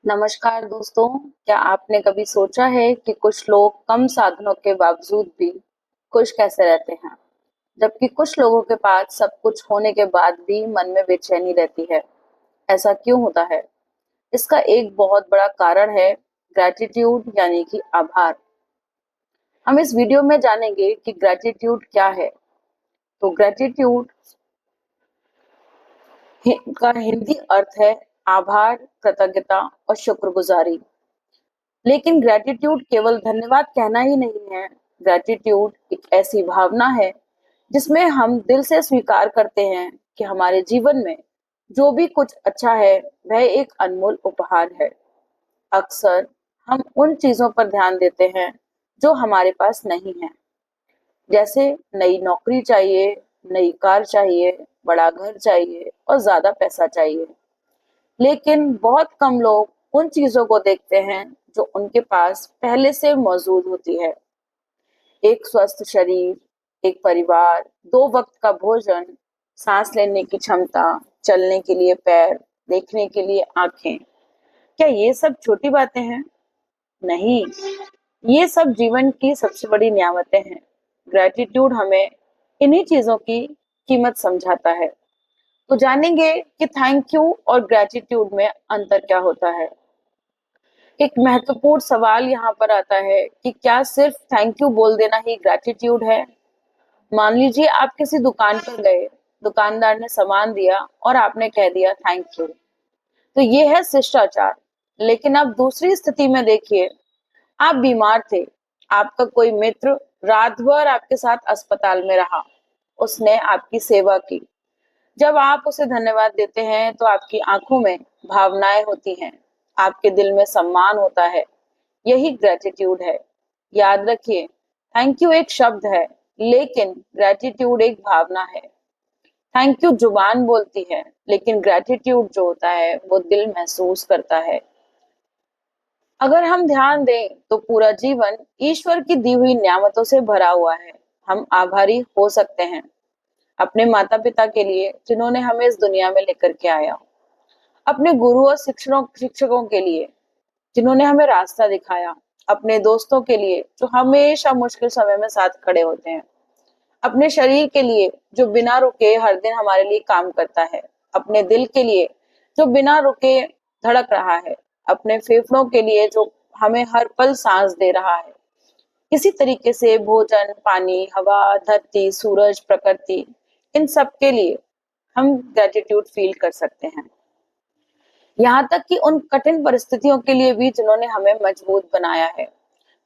नमस्कार दोस्तों, क्या आपने कभी सोचा है कि कुछ लोग कम साधनों के बावजूद भी खुश कैसे रहते हैं, जबकि कुछ लोगों के पास सब कुछ होने के बाद भी मन में बेचैनी रहती है? ऐसा क्यों होता है? इसका एक बहुत बड़ा कारण है ग्रैटिट्यूड यानी कि आभार। हम इस वीडियो में जानेंगे कि ग्रैटिट्यूड क्या है। तो ग्रैटिट्यूड का हिंदी अर्थ है आभार, कृतज्ञता और शुक्रगुजारी। लेकिन ग्रैटिट्यूड केवल धन्यवाद कहना ही नहीं है। ग्रैटिट्यूड एक ऐसी भावना है जिसमें हम दिल से स्वीकार करते हैं कि हमारे जीवन में जो भी कुछ अच्छा है वह एक अनमोल उपहार है। अक्सर हम उन चीजों पर ध्यान देते हैं जो हमारे पास नहीं है, जैसे नई नौकरी चाहिए, नई कार चाहिए, बड़ा घर चाहिए और ज्यादा पैसा चाहिए। लेकिन बहुत कम लोग उन चीजों को देखते हैं जो उनके पास पहले से मौजूद होती है। एक स्वस्थ शरीर, एक परिवार, दो वक्त का भोजन, सांस लेने की क्षमता, चलने के लिए पैर, देखने के लिए आंखें। क्या ये सब छोटी बातें हैं? नहीं, ये सब जीवन की सबसे बड़ी नियामतें हैं। ग्रैटिट्यूड हमें इन्हीं चीजों की कीमत समझाता है। तो जानेंगे कि थैंक यू और ग्रैटिट्यूड में अंतर क्या होता है। एक महत्वपूर्ण सवाल यहाँ पर आता है कि क्या सिर्फ थैंक यू बोल देना ही ग्रैटिट्यूड है? मान लीजिए आप किसी दुकान पर गए, दुकानदार ने सामान दिया और आपने कह दिया थैंक यू, तो ये है शिष्टाचार। लेकिन अब दूसरी स्थिति में देखिए, आप बीमार थे, आपका कोई मित्र रात भर आपके साथ अस्पताल में रहा, उसने आपकी सेवा की। जब आप उसे धन्यवाद देते हैं तो आपकी आंखों में भावनाएं होती हैं, आपके दिल में सम्मान होता है। यही ग्रेटिट्यूड है। याद रखिए, थैंक यू एक शब्द है, लेकिन ग्रेटिट्यूड एक भावना है। थैंक यू जुबान बोलती है, लेकिन ग्रेटिट्यूड जो होता है वो दिल महसूस करता है। अगर हम ध्यान दें तो पूरा जीवन ईश्वर की दी हुई नियामतों से भरा हुआ है। हम आभारी हो सकते हैं अपने माता पिता के लिए जिन्होंने हमें इस दुनिया में लेकर के आया, अपने गुरु और शिक्षकों शिक्षकों के लिए जिन्होंने हमें रास्ता दिखाया, अपने दोस्तों के लिए जो हमेशा मुश्किल समय में साथ खड़े होते हैं, अपने शरीर के लिए जो बिना रुके हर दिन हमारे लिए काम करता है, अपने दिल के लिए जो बिना रुके धड़क रहा है, अपने फेफड़ों के लिए जो हमें हर पल सांस दे रहा है। इसी तरीके से भोजन, पानी, हवा, धरती, सूरज, प्रकृति, इन सब के लिए हम ग्रेटिट्यूड फील कर सकते हैं। यहाँ तक कि उन कठिन परिस्थितियों के लिए भी जिन्होंने हमें मजबूत बनाया है,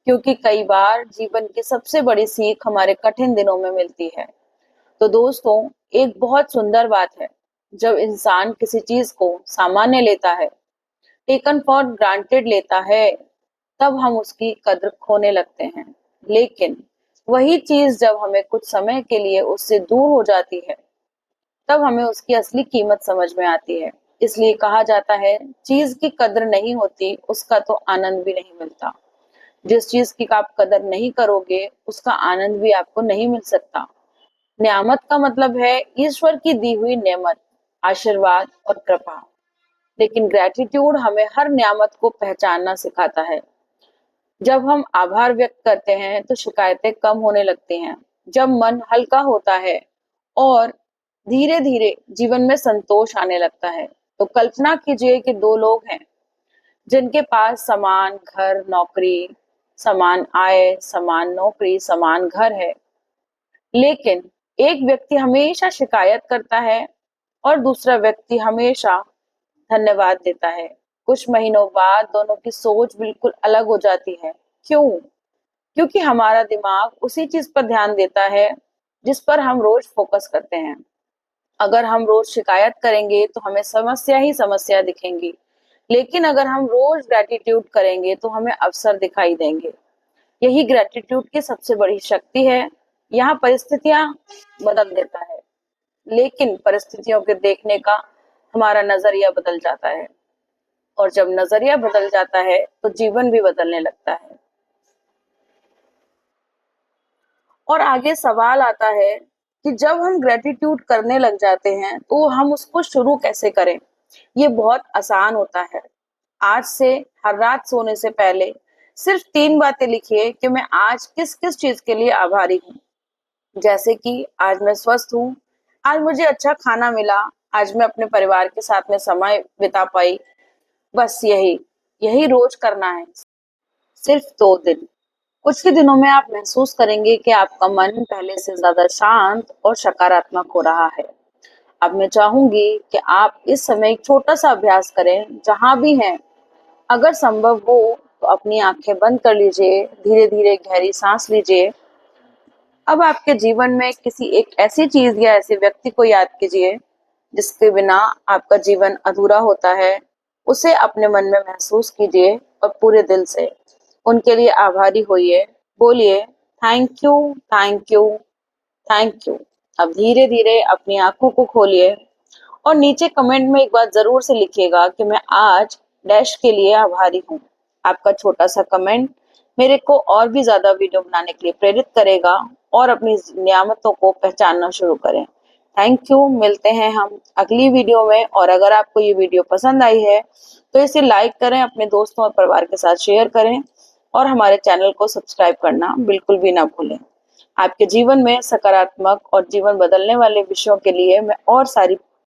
क्योंकि कई बार जीवन की सबसे बड़ी सीख हमारे कठिन दिनों में मिलती है। तो दोस्तों, एक बहुत सुंदर बात है, जब इंसान किसी चीज को सामान्य लेता है, टेकन फॉर ग्रांटेड लेता है, तब हम उसकी कद्र खोने लगते हैं। लेकिन वही चीज जब हमें कुछ समय के लिए उससे दूर हो जाती है, तब हमें उसकी असली कीमत समझ में आती है। इसलिए कहा जाता है, चीज की कद्र नहीं होती उसका तो आनंद भी नहीं मिलता। जिस चीज की आप कदर नहीं करोगे उसका आनंद भी आपको नहीं मिल सकता। नियामत का मतलब है ईश्वर की दी हुई नेमत, आशीर्वाद और कृपा। लेकिन ग्रेटिट्यूड हमें हर नियामत को पहचानना सिखाता है। जब हम आभार व्यक्त करते हैं तो शिकायतें कम होने लगती हैं। जब मन हल्का होता है और धीरे धीरे जीवन में संतोष आने लगता है। तो कल्पना कीजिए कि दो लोग हैं जिनके पास समान घर, नौकरी, समान आय, समान नौकरी, समान घर है। लेकिन एक व्यक्ति हमेशा शिकायत करता है और दूसरा व्यक्ति हमेशा धन्यवाद देता है। कुछ महीनों बाद दोनों की सोच बिल्कुल अलग हो जाती है। क्यों? क्योंकि हमारा दिमाग उसी चीज पर ध्यान देता है जिस पर हम रोज फोकस करते हैं। अगर हम रोज शिकायत करेंगे तो हमें समस्या ही समस्या दिखेंगी, लेकिन अगर हम रोज ग्रेटिट्यूड करेंगे तो हमें अवसर दिखाई देंगे। यही ग्रेटिट्यूड की सबसे बड़ी शक्ति है। यहाँ परिस्थितियां बदल देता है, लेकिन परिस्थितियों के देखने का हमारा नजरिया बदल जाता है। और जब नजरिया बदल जाता है तो जीवन भी बदलने लगता है। और आगे सवाल आता है कि जब हम ग्रेटिट्यूड करने लग जाते हैं तो हम उसको शुरू कैसे करें? ये बहुत आसान होता है। आज से हर रात सोने से पहले सिर्फ 3 बातें लिखिए कि मैं आज किस-किस चीज़ के लिए आभारी हूँ। जैसे कि आज मैं स्वस्थ हूँ, आज मुझे अच्छा खाना मिला, आज मैं अपने परिवार के साथ में समय बिता पाई। बस यही रोज करना है, सिर्फ 2 दिन। कुछ ही दिनों में आप महसूस करेंगे कि आपका मन पहले से ज़्यादा शांत और सकारात्मक हो रहा है। अब मैं चाहूँगी कि आप इस समय एक छोटा-सा अभ्यास करें, जहाँ भी हैं। अगर संभव हो तो अपनी आँखें बंद कर लीजिए, धीरे-धीरे गहरी साँस लीजिए। अब आपके जीवन में किसी एक ऐसी चीज़ या ऐसे व्यक्ति को याद कीजिए, जिसके बिना आपका जीवन अधूरा होता है। उसे अपने मन में महसूस कीजिए और पूरे दिल से उनके लिए आभारी होइए। बोलिए, thank you, thank you, thank you. अब धीरे-धीरे अपनी आँखों को खोलिए और नीचे कमेंट में एक बात ज़रूर से लिखिएगा कि मैं आज डैश के लिए आभारी हूँ। आपका छोटा-सा कमेंट मेरे को और भी ज़्यादा वीडियो बनाने के लिए प्रेरित करेगा और अपनी नियामतों को पहचानना शुरू करें। थैंक यू, मिलते हैं हम अगली वीडियो में। और अगर आपको ये वीडियो पसंद आई है, तो इसे लाइक करें, अपने दोस्तों और परिवार के साथ शेयर करें और हमारे चैनल को सब्सक्राइब करना बिल्कुल भी ना भूलें। आपके जीवन में सकारात्मक और जीवन बदलने वाले विषयों के लिए मैं और सारी